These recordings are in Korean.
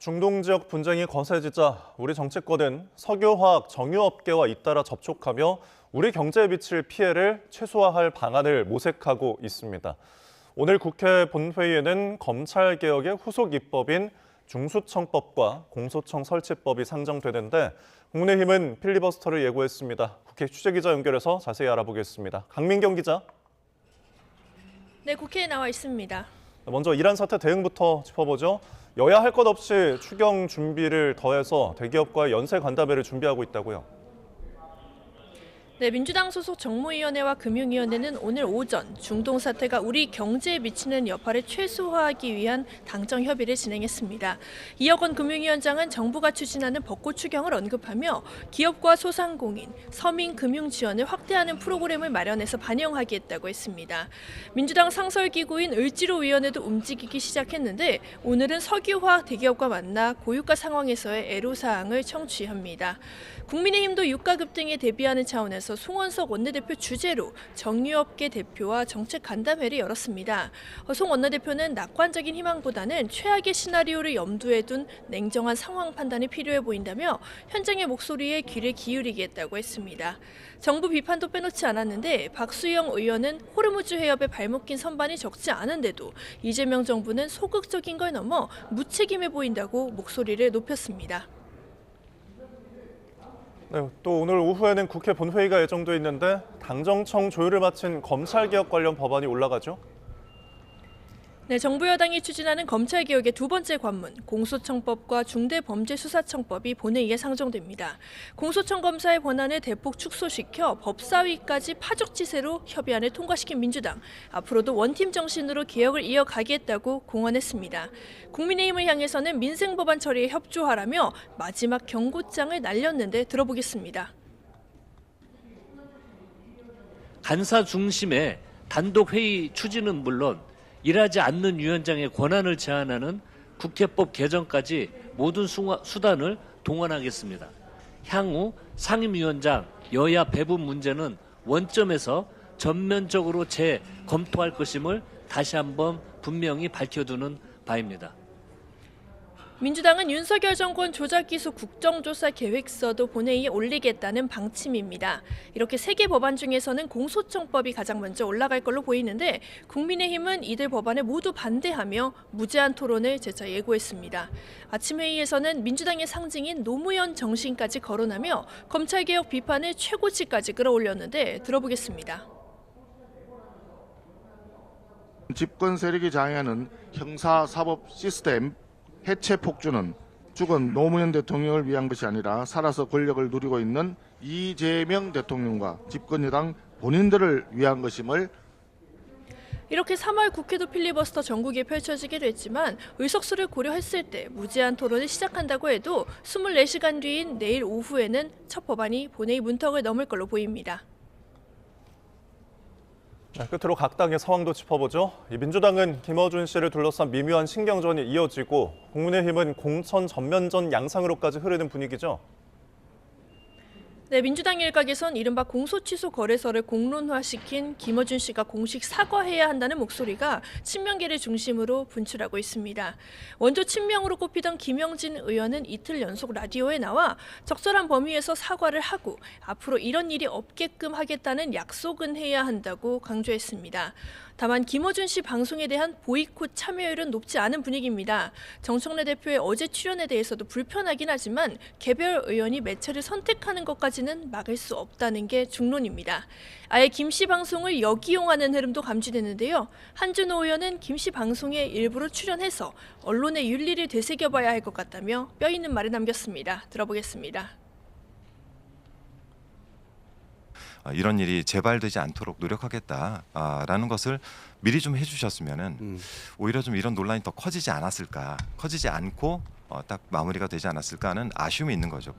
중동 지역 분쟁이 거세지자 우리 정치권은 석유화학 정유업계와 잇따라 접촉하며 우리 경제에 미칠 피해를 최소화할 방안을 모색하고 있습니다. 오늘 국회 본회의에는 검찰개혁의 후속 입법인 중수청법과 공소청 설치법이 상정되는데 국민의힘은 필리버스터를 예고했습니다. 국회 취재기자 연결해서 자세히 알아보겠습니다. 강민경 기자. 네, 국회에 나와 있습니다. 먼저 이란 사태 대응부터 짚어보죠. 여야 할 것 없이 추경 준비를 더해서 대기업과의 연쇄 간담회를 준비하고 있다고요. 네, 민주당 소속 정무위원회와 금융위원회는 오늘 오전 중동 사태가 우리 경제에 미치는 여파를 최소화하기 위한 당정 협의를 진행했습니다. 이혁원 금융위원장은 정부가 추진하는 벚꽃 추경을 언급하며 기업과 소상공인, 서민 금융 지원을 확대하는 프로그램을 마련해서 반영하겠다고 했습니다. 민주당 상설기구인 을지로위원회도 움직이기 시작했는데 오늘은 석유화학 대기업과 만나 고유가 상황에서의 애로사항을 청취합니다. 국민의힘도 유가 급등에 대비하는 차원에서 송원석 원내대표 주재로 정유업계 대표와 정책 간담회를 열었습니다. 송 원내대표는 낙관적인 희망보다는 최악의 시나리오를 염두에 둔 냉정한 상황 판단이 필요해 보인다며 현장의 목소리에 귀를 기울이겠다고 했습니다. 정부 비판도 빼놓지 않았는데 박수영 의원은 호르무즈 해협에 발목 낀 선반이 적지 않은데도 이재명 정부는 소극적인 걸 넘어 무책임해 보인다고 목소리를 높였습니다. 네, 또 오늘 오후에는 국회 본회의가 예정돼 있는데 당정청 조율을 마친 검찰개혁 관련 법안이 올라가죠? 네, 정부 여당이 추진하는 검찰개혁의 두 번째 관문, 공소청법과 중대범죄수사청법이 본회의에 상정됩니다. 공소청 검사의 권한을 대폭 축소시켜 법사위까지 파죽지세로 협의안을 통과시킨 민주당, 앞으로도 원팀 정신으로 개혁을 이어가겠다고 공언했습니다. 국민의힘을 향해서는 민생법안 처리에 협조하라며 마지막 경고장을 날렸는데 들어보겠습니다. 간사 중심의 단독회의 추진은 물론 일하지 않는 위원장의 권한을 제한하는 국회법 개정까지 모든 수단을 동원하겠습니다. 향후 상임위원장 여야 배분 문제는 원점에서 전면적으로 재검토할 것임을 다시 한번 분명히 밝혀두는 바입니다. 민주당은 윤석열 정권 조작기소 국정조사 계획서도 본회의에 올리겠다는 방침입니다. 이렇게 세 개 법안 중에서는 공소청법이 가장 먼저 올라갈 걸로 보이는데 국민의힘은 이들 법안에 모두 반대하며 무제한 토론을 재차 예고했습니다. 아침 회의에서는 민주당의 상징인 노무현 정신까지 거론하며 검찰개혁 비판을 최고치까지 끌어올렸는데 들어보겠습니다. 집권 세력이 장애하는 형사사법 시스템 해체 폭주는 죽은 노무현 대통령을 위한 것이 아니라 살아서 권력을 누리고 있는 이재명 대통령과 집권 여당 본인들을 위한 것임을. 이렇게 3월 국회도 필리버스터 전국에 펼쳐지게 됐지만 의석수를 고려했을 때 무제한 토론을 시작한다고 해도 24시간 뒤인 내일 오후에는 첫 법안이 본회의 문턱을 넘을 걸로 보입니다. 끝으로 각 당의 상황도 짚어보죠. 민주당은 김어준 씨를 둘러싼 미묘한 신경전이 이어지고 국민의힘은 공천 전면전 양상으로까지 흐르는 분위기죠. 네, 민주당 일각에선 이른바 공소취소 거래서를 공론화시킨 김어준 씨가 공식 사과해야 한다는 목소리가 친명계를 중심으로 분출하고 있습니다. 원조 친명으로 꼽히던 김영진 의원은 이틀 연속 라디오에 나와 적절한 범위에서 사과를 하고 앞으로 이런 일이 없게끔 하겠다는 약속은 해야 한다고 강조했습니다. 다만 김어준 씨 방송에 대한 보이콧 참여율은 높지 않은 분위기입니다. 정청래 대표의 어제 출연에 대해서도 불편하긴 하지만 개별 의원이 매체를 선택하는 것까지는 막을 수 없다는 게 중론입니다. 아예 김 씨 방송을 역이용하는 흐름도 감지되는데요. 한준호 의원은 김 씨 방송에 일부러 출연해서 언론의 윤리를 되새겨봐야 할 것 같다며 뼈 있는 말을 남겼습니다. 들어보겠습니다. 이런 일이 재발되지 않도록 노력하겠다라는 것을 미리 좀 해주셨으면은 오히려 좀 이런 논란이 더 커지지 않았을까, 커지지 않고 딱 마무리가 되지 않았을까 하는 아쉬움이 있는 거죠.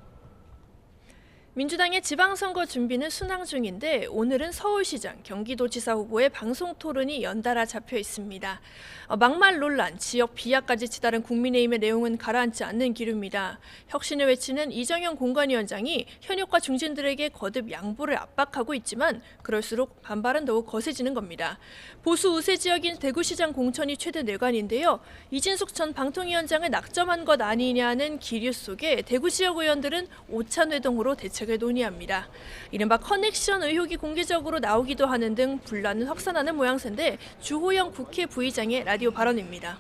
민주당의 지방선거 준비는 순항 중인데 오늘은 서울시장, 경기도지사 후보의 방송 토론이 연달아 잡혀 있습니다. 막말 논란, 지역 비하까지 치달은 국민의힘의 내용은 가라앉지 않는 기류입니다. 혁신을 외치는 이정현 공관위원장이 현역과 중진들에게 거듭 양보를 압박하고 있지만 그럴수록 반발은 더욱 거세지는 겁니다. 보수 우세 지역인 대구시장 공천이 최대 뇌관인데요. 이진숙 전 방통위원장을 낙점한 것 아니냐는 기류 속에 대구 지역 의원들은 오찬회동으로 대책을 논의합니다. 이른바 커넥션 의혹이 공개적으로 나오기도 하는 등 분란은 확산하는 모양새인데 주호영 국회 부의장의 라디오 발언입니다.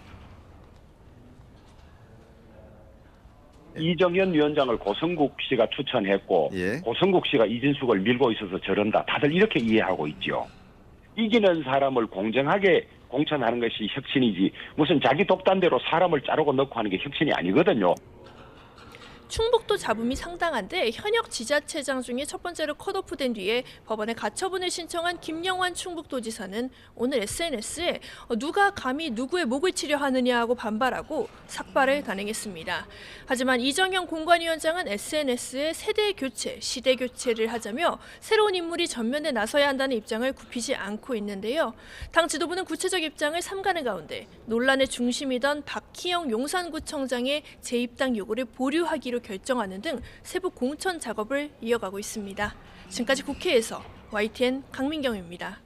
이정현 위원장을 고성국 씨가 추천했고 예. 고성국 씨가 이진숙을 밀고 있어서 저런다. 다들 이렇게 이해하고 있죠. 이기는 사람을 공정하게 공천하는 것이 혁신이지 무슨 자기 독단대로 사람을 자르고 넣고 하는 게 혁신이 아니거든요. 충북도 잡음이 상당한데 현역 지자체장 중에 첫 번째로 컷오프된 뒤에 법원에 가처분을 신청한 김영환 충북도지사는 오늘 SNS에 누가 감히 누구의 목을 치려 하느냐고 반발하고 삭발을 단행했습니다. 하지만 이정현 공관위원장은 SNS에 세대 교체, 시대 교체를 하자며 새로운 인물이 전면에 나서야 한다는 입장을 굽히지 않고 있는데요. 당 지도부는 구체적 입장을 삼가는 가운데 논란의 중심이던 박희영 용산구청장의 재입당 요구를 보류하기로 결정하는 등 세부 공천 작업을 이어가고 있습니다. 지금까지 국회에서 YTN 강민경입니다.